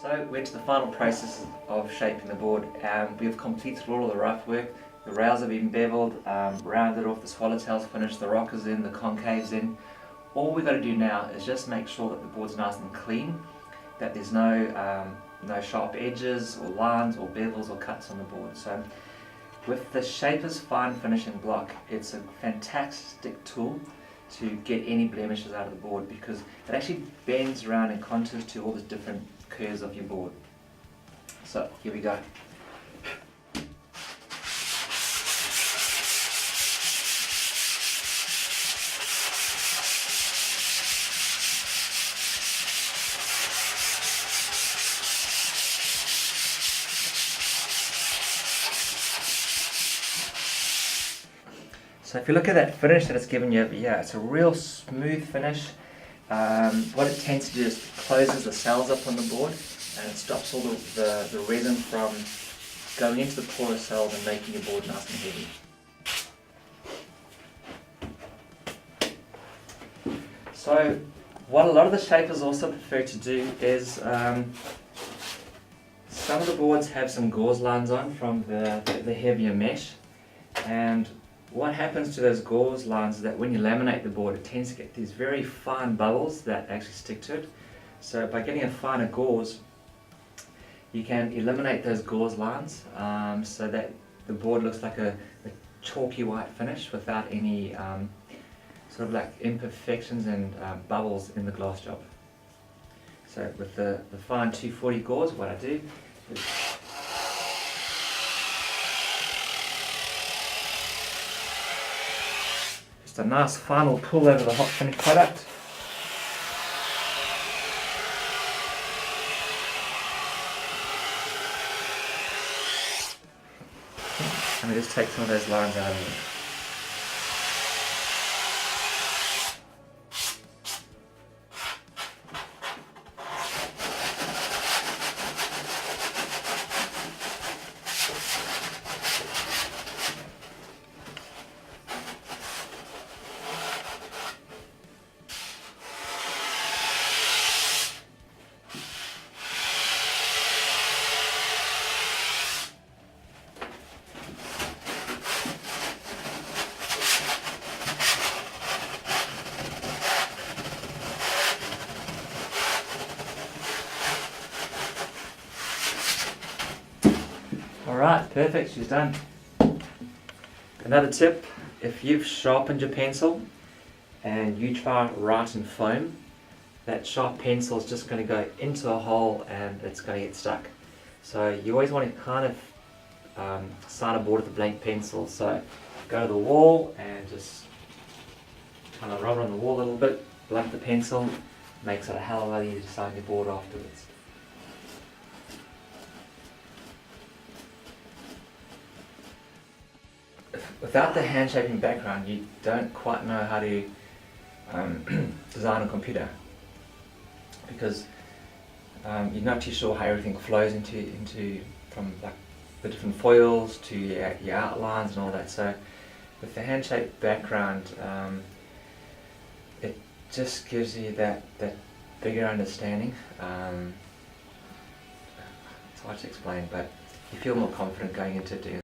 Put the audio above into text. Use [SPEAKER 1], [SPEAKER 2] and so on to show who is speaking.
[SPEAKER 1] So we're to the final process of shaping the board. We've completed all of the rough work. The rails have been beveled, rounded off, the swallowtail's finished, the rocker's in, the concave's in. All we've got to do now is just make sure that the board's nice and clean, that there's no sharp edges or lines or bevels or cuts on the board. So with the Shaper's Fine Finishing Block, it's a fantastic tool to get any blemishes out of the board because it actually bends around and contours to all the different curves of your board. So here we go. So if you look at that finish that it's given you, yeah, it's a real smooth finish. What it tends to do is closes the cells up on the board and it stops all the resin from going into the porous cells and making your board nice and heavy. So what a lot of the shapers also prefer to do is some of the boards have some gauze lines on from the heavier mesh, and what happens to those gauze lines is that when you laminate the board, it tends to get these very fine bubbles that actually stick to it. So by getting a finer gauze, you can eliminate those gauze lines so that the board looks like a chalky white finish without any sort of like imperfections and bubbles in the glass job. So with the fine 240 gauze, what I do is just a nice final pull over the hot finish product. And we just take some of those lines out of it. Alright, perfect, she's done. Another tip, if you've sharpened your pencil and you try to write in foam, that sharp pencil is just going to go into a hole and it's going to get stuck. So you always want to kind of sign a board with a blank pencil. So go to the wall and just kind of rub it on the wall a little bit, blunt the pencil, makes it a hell of a lot easier to sign your board afterwards. Without the hand shaping background, you don't quite know how to design a computer because you're not too sure how everything flows into from like the different foils to your outlines and all that. So with the hand shaped background, it just gives you that bigger understanding. It's hard to explain, but you feel more confident going into doing